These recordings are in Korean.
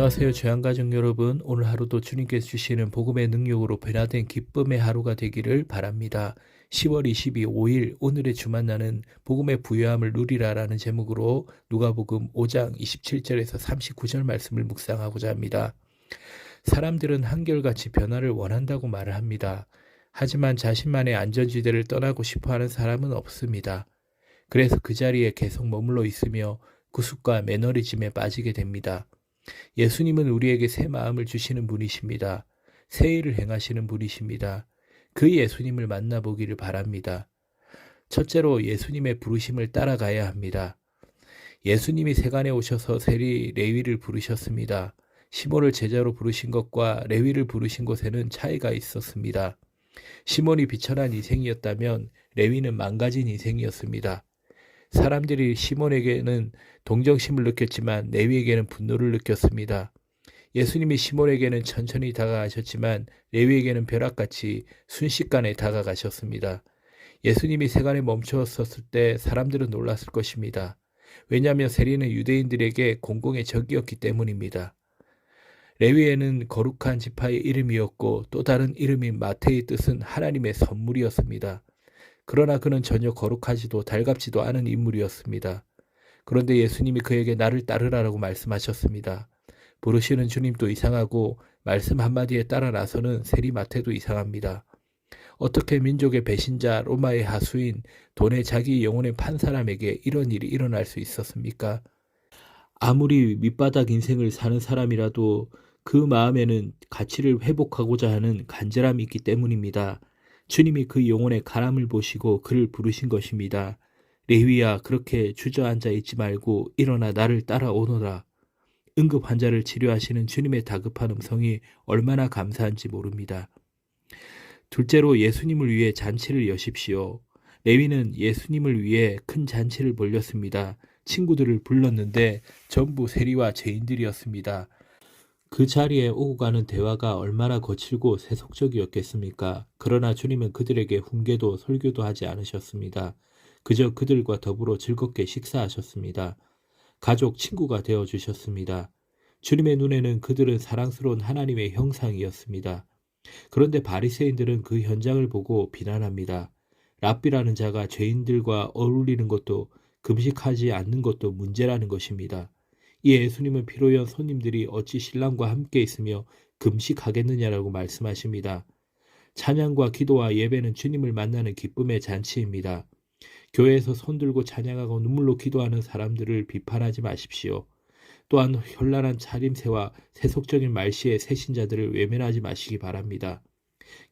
안녕하세요, 죄안가족 여러분. 오늘 하루도 주님께서 주시는 복음의 능력으로 변화된 기쁨의 하루가 되기를 바랍니다. 10월 22일 오늘의 주만나는 복음의 부요함을 누리라라는 제목으로 누가복음 5장 27절에서 39절 말씀을 묵상하고자 합니다. 사람들은 한결같이 변화를 원한다고 말을 합니다. 하지만 자신만의 안전지대를 떠나고 싶어하는 사람은 없습니다. 그래서 그 자리에 계속 머물러 있으며 구습과 매너리즘에 빠지게 됩니다. 예수님은 우리에게 새 마음을 주시는 분이십니다. 새 일을 행하시는 분이십니다. 그 예수님을 만나보기를 바랍니다. 첫째로 예수님의 부르심을 따라가야 합니다. 예수님이 세간에 오셔서 세리 레위를 부르셨습니다. 시몬을 제자로 부르신 것과 레위를 부르신 곳에는 차이가 있었습니다. 시몬이 비천한 인생이었다면 레위는 망가진 인생이었습니다. 사람들이 시몬에게는 동정심을 느꼈지만 레위에게는 분노를 느꼈습니다. 예수님이 시몬에게는 천천히 다가가셨지만 레위에게는 벼락같이 순식간에 다가가셨습니다. 예수님이 세간에 멈추었을 때 사람들은 놀랐을 것입니다. 왜냐하면 세리는 유대인들에게 공공의 적이었기 때문입니다. 레위에는 거룩한 지파의 이름이었고 또 다른 이름인 마태의 뜻은 하나님의 선물이었습니다. 그러나 그는 전혀 거룩하지도 달갑지도 않은 인물이었습니다. 그런데 예수님이 그에게 나를 따르라라고 말씀하셨습니다. 부르시는 주님도 이상하고 말씀 한마디에 따라 나서는 세리 마태도 이상합니다. 어떻게 민족의 배신자 로마의 하수인 돈에 자기 영혼을 판 사람에게 이런 일이 일어날 수 있었습니까? 아무리 밑바닥 인생을 사는 사람이라도 그 마음에는 가치를 회복하고자 하는 간절함이 있기 때문입니다. 주님이 그 영혼의 가람을 보시고 그를 부르신 것입니다. 레위야, 그렇게 주저앉아 있지 말고 일어나 나를 따라오너라. 응급 환자를 치료하시는 주님의 다급한 음성이 얼마나 감사한지 모릅니다. 둘째로 예수님을 위해 잔치를 여십시오. 레위는 예수님을 위해 큰 잔치를 벌렸습니다. 친구들을 불렀는데 전부 세리와 죄인들이었습니다. 그 자리에 오고 가는 대화가 얼마나 거칠고 세속적이었겠습니까? 그러나 주님은 그들에게 훈계도 설교도 하지 않으셨습니다. 그저 그들과 더불어 즐겁게 식사하셨습니다. 가족, 친구가 되어주셨습니다. 주님의 눈에는 그들은 사랑스러운 하나님의 형상이었습니다. 그런데 바리새인들은 그 현장을 보고 비난합니다. 랍비라는 자가 죄인들과 어울리는 것도 금식하지 않는 것도 문제라는 것입니다. 이 예수님은 피로연 손님들이 어찌 신랑과 함께 있으며 금식하겠느냐라고 말씀하십니다. 찬양과 기도와 예배는 주님을 만나는 기쁨의 잔치입니다. 교회에서 손들고 찬양하고 눈물로 기도하는 사람들을 비판하지 마십시오. 또한 현란한 차림새와 세속적인 말씨의 새신자들을 외면하지 마시기 바랍니다.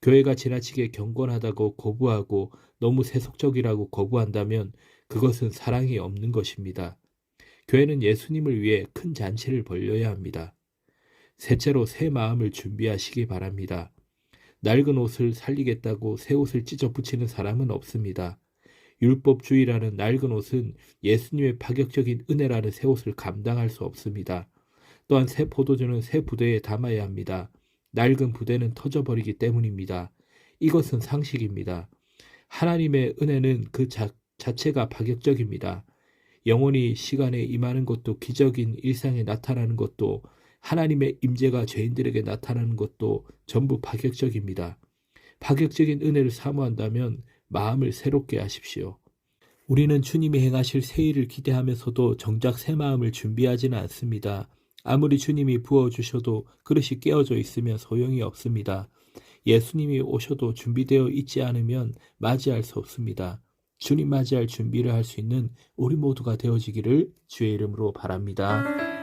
교회가 지나치게 경건하다고 거부하고 너무 세속적이라고 거부한다면 그것은 사랑이 없는 것입니다. 교회는 예수님을 위해 큰 잔치를 벌려야 합니다. 셋째로 새 마음을 준비하시기 바랍니다. 낡은 옷을 살리겠다고 새 옷을 찢어 붙이는 사람은 없습니다. 율법주의라는 낡은 옷은 예수님의 파격적인 은혜라는 새 옷을 감당할 수 없습니다. 또한 새 포도주는 새 부대에 담아야 합니다. 낡은 부대는 터져버리기 때문입니다. 이것은 상식입니다. 하나님의 은혜는 그 자체가 파격적입니다. 영원히 시간에 임하는 것도 기적인 일상에 나타나는 것도 하나님의 임재가 죄인들에게 나타나는 것도 전부 파격적입니다. 파격적인 은혜를 사모한다면 마음을 새롭게 하십시오. 우리는 주님이 행하실 새 일을 기대하면서도 정작 새 마음을 준비하지는 않습니다. 아무리 주님이 부어주셔도 그릇이 깨어져 있으면 소용이 없습니다. 예수님이 오셔도 준비되어 있지 않으면 맞이할 수 없습니다. 주님 맞이할 준비를 할 수 있는 우리 모두가 되어지기를 주의 이름으로 바랍니다.